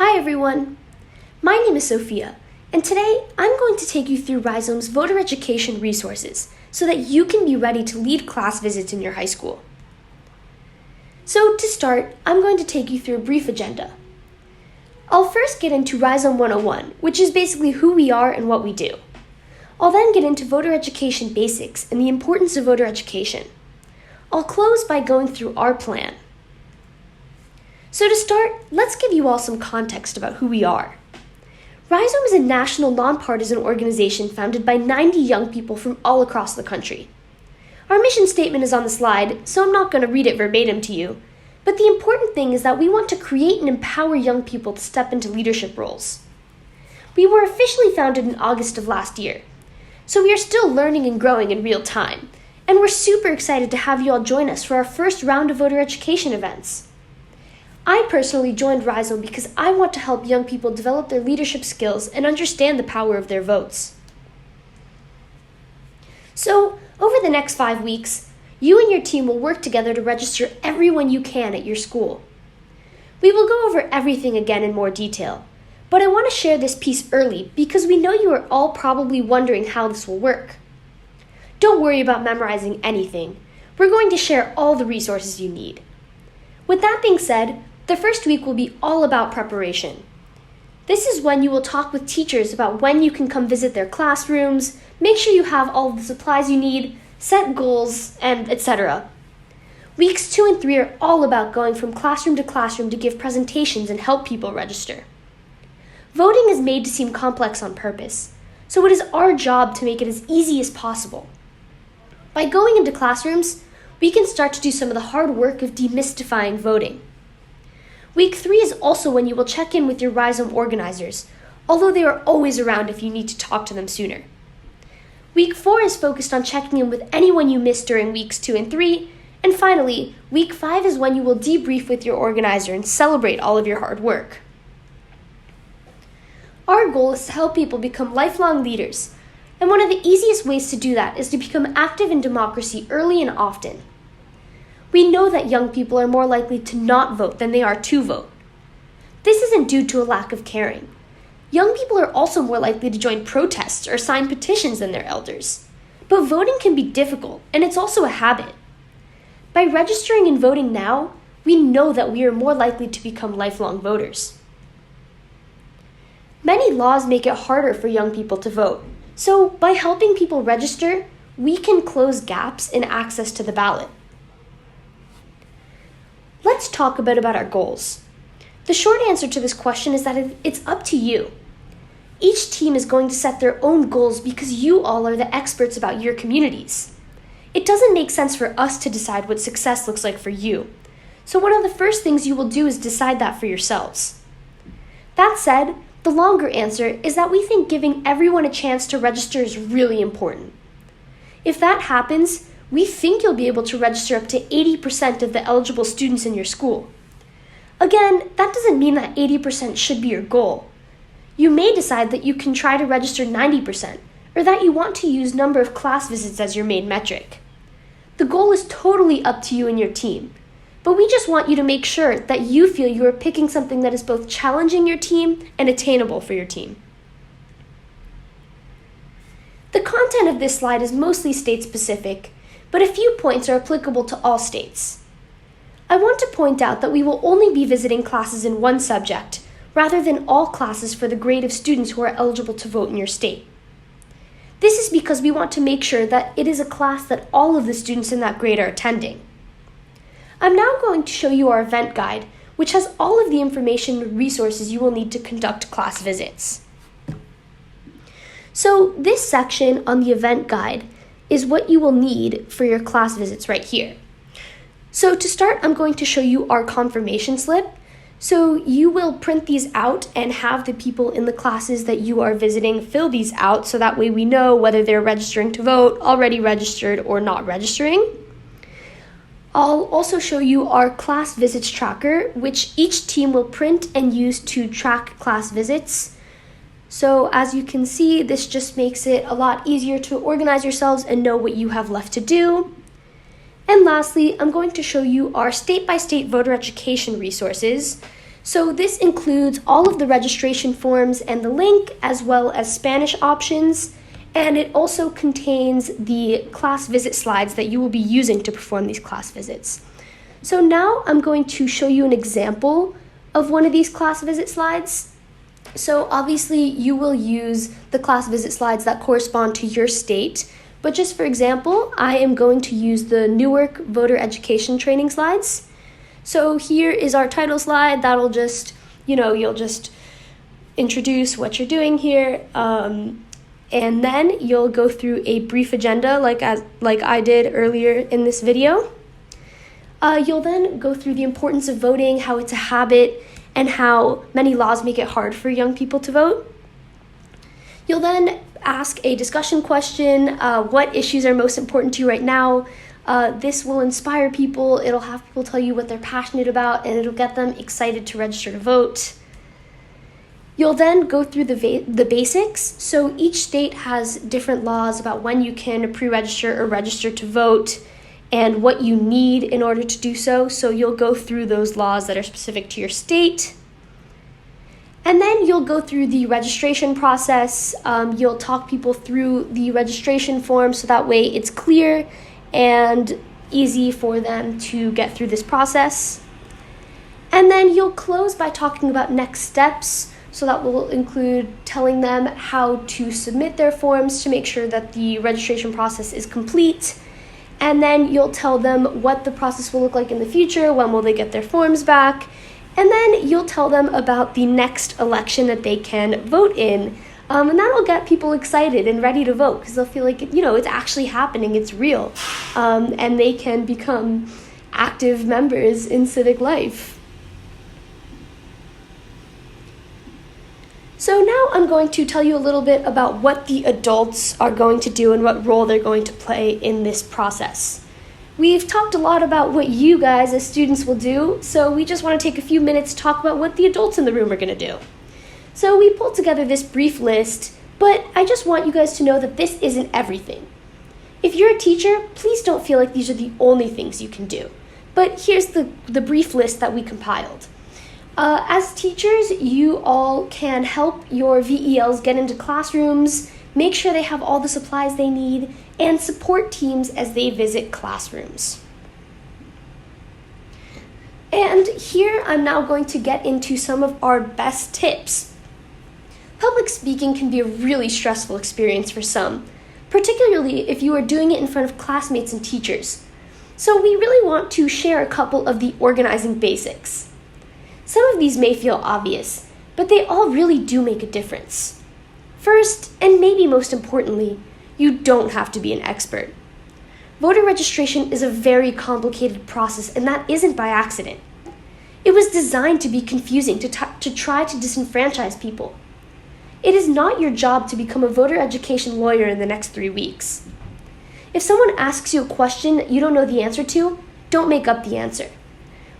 Hi everyone, my name is Sophia, and today I'm going to take you through Rhizome's voter education resources so that you can be ready to lead class visits in your high school. So to start, I'm going to take you through a brief agenda. I'll first get into Rhizome 101, which is basically who we are and what we do. I'll then get into voter education basics and the importance of voter education. I'll close by going through our plan. So to start, let's give you all some context about who we are. Rhizome is a national nonpartisan organization founded by 90 young people from all across the country. Our mission statement is on the slide, so I'm not going to read it verbatim to you, but the important thing is that we want to create and empower young people to step into leadership roles. We were officially founded in August of last year, so we are still learning and growing in real time, and we're super excited to have you all join us for our first round of voter education events. I personally joined Rhizome because I want to help young people develop their leadership skills and understand the power of their votes. So, over the next 5 weeks, you and your team will work together to register everyone you can at your school. We will go over everything again in more detail, but I want to share this piece early because we know you are all probably wondering how this will work. Don't worry about memorizing anything. We're going to share all the resources you need. With that being said, the first week will be all about preparation. This is when you will talk with teachers about when you can come visit their classrooms, make sure you have all the supplies you need, set goals, and etc. Weeks 2 and 3 are all about going from classroom to classroom to give presentations and help people register. Voting is made to seem complex on purpose, so it is our job to make it as easy as possible. By going into classrooms, we can start to do some of the hard work of demystifying voting. Week 3 is also when you will check in with your Rhizome organizers, although they are always around if you need to talk to them sooner. Week 4 is focused on checking in with anyone you missed during weeks 2 and 3, and finally, week 5 is when you will debrief with your organizer and celebrate all of your hard work. Our goal is to help people become lifelong leaders, and one of the easiest ways to do that is to become active in democracy early and often. We know that young people are more likely to not vote than they are to vote. This isn't due to a lack of caring. Young people are also more likely to join protests or sign petitions than their elders. But voting can be difficult, and it's also a habit. By registering and voting now, we know that we are more likely to become lifelong voters. Many laws make it harder for young people to vote, so by helping people register, we can close gaps in access to the ballot. Let's talk a bit about our goals. The short answer to this question is that it's up to you. Each team is going to set their own goals because you all are the experts about your communities. It doesn't make sense for us to decide what success looks like for you. So one of the first things you will do is decide that for yourselves. That said, the longer answer is that we think giving everyone a chance to register is really important. If that happens, we think you'll be able to register up to 80% of the eligible students in your school. Again, that doesn't mean that 80% should be your goal. You may decide that you can try to register 90%, or that you want to use number of class visits as your main metric. The goal is totally up to you and your team, but we just want you to make sure that you feel you are picking something that is both challenging your team and attainable for your team. The content of this slide is mostly state-specific, but a few points are applicable to all states. I want to point out that we will only be visiting classes in one subject, rather than all classes for the grade of students who are eligible to vote in your state. This is because we want to make sure that it is a class that all of the students in that grade are attending. I'm now going to show you our event guide, which has all of the information and resources you will need to conduct class visits. So this section on the event guide is what you will need for your class visits right here. So to start, I'm going to show you our confirmation slip. So you will print these out and have the people in the classes that you are visiting fill these out so that way we know whether they're registering to vote, already registered, or not registering. I'll also show you our class visits tracker, which each team will print and use to track class visits. So as you can see, this just makes it a lot easier to organize yourselves and know what you have left to do. And lastly, I'm going to show you our state-by-state voter education resources. So this includes all of the registration forms and the link, as well as Spanish options, and it also contains the class visit slides that you will be using to perform these class visits. So now I'm going to show you an example of one of these class visit slides. So obviously you will use the class visit slides that correspond to your state, but just for example, I am going to use the Newark voter education training slides. So here is our title slide. That'll just, you'll just introduce what you're doing here, and then you'll go through a brief agenda like I did earlier in this video. You'll then go through the importance of voting, how it's a habit, and how many laws make it hard for young people to vote. You'll then ask a discussion question, what issues are most important to you right now. This will inspire people, it'll have people tell you what they're passionate about, and it'll get them excited to register to vote. You'll then go through the basics. So each state has different laws about when you can pre-register or register to vote and what you need in order to do so. So you'll go through those laws that are specific to your state. And then you'll go through the registration process. You'll talk people through the registration form so that way it's clear and easy for them to get through this process. And then you'll close by talking about next steps. So that will include telling them how to submit their forms to make sure that the registration process is complete. And then you'll tell them what the process will look like in the future, when will they get their forms back. And then you'll tell them about the next election that they can vote in. And that'll get people excited and ready to vote because they'll feel like, it's actually happening, it's real. And they can become active members in civic life. So now I'm going to tell you a little bit about what the adults are going to do and what role they're going to play in this process. We've talked a lot about what you guys as students will do, so we just want to take a few minutes to talk about what the adults in the room are going to do. So we pulled together this brief list, but I just want you guys to know that this isn't everything. If you're a teacher, please don't feel like these are the only things you can do. But here's the brief list that we compiled. As teachers, you all can help your VELs get into classrooms, make sure they have all the supplies they need, and support teams as they visit classrooms. And here I'm now going to get into some of our best tips. Public speaking can be a really stressful experience for some, particularly if you are doing it in front of classmates and teachers. So we really want to share a couple of the organizing basics. Some of these may feel obvious, but they all really do make a difference. First, and maybe most importantly, you don't have to be an expert. Voter registration is a very complicated process, and that isn't by accident. It was designed to be confusing, to try to disenfranchise people. It is not your job to become a voter education lawyer in the next 3 weeks. If someone asks you a question that you don't know the answer to, don't make up the answer.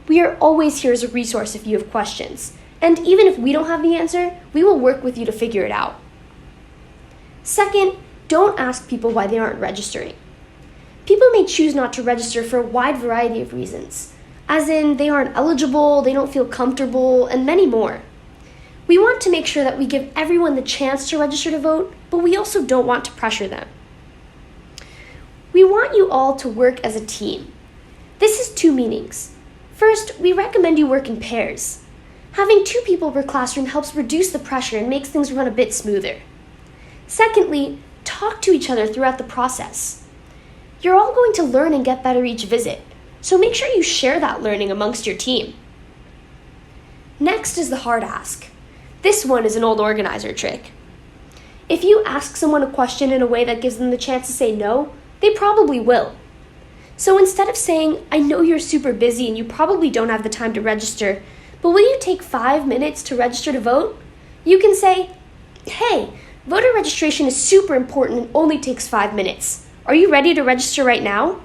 We are always here as a resource if you have questions, and even if we don't have the answer, we will work with you to figure it out. Second, don't ask people why they aren't registering. People may choose not to register for a wide variety of reasons, as in they aren't eligible, they don't feel comfortable, and many more. We want to make sure that we give everyone the chance to register to vote, but we also don't want to pressure them. We want you all to work as a team. This has two meanings. First, we recommend you work in pairs. Having 2 people per classroom helps reduce the pressure and makes things run a bit smoother. Secondly, talk to each other throughout the process. You're all going to learn and get better each visit, so make sure you share that learning amongst your team. Next is the hard ask. This one is an old organizer trick. If you ask someone a question in a way that gives them the chance to say no, they probably will. So instead of saying, I know you're super busy and you probably don't have the time to register, but will you take 5 minutes to register to vote? You can say, hey, voter registration is super important and only takes 5 minutes. Are you ready to register right now?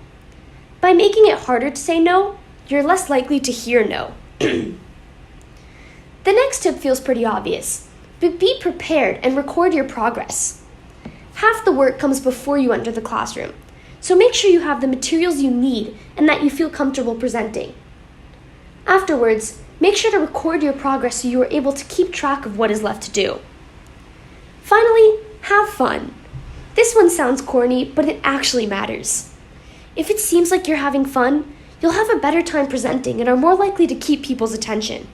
By making it harder to say no, you're less likely to hear no. The next tip feels pretty obvious, but be prepared and record your progress. Half the work comes before you enter the classroom, so make sure you have the materials you need and that you feel comfortable presenting. Afterwards, Make sure to record your progress so you are able to keep track of what is left to do. Finally, have fun. This one sounds corny, but it actually matters. If it seems like you're having fun, you'll have a better time presenting and are more likely to keep people's attention.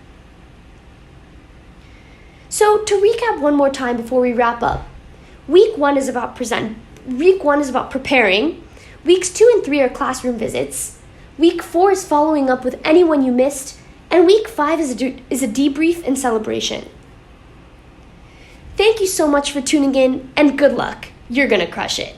So, to recap one more time before we wrap up, Week 1 is about preparing. Weeks 2 and 3 are classroom visits. Week 4 is following up with anyone you missed. And Week 5 is a debrief and celebration. Thank you so much for tuning in, and good luck. You're gonna crush it.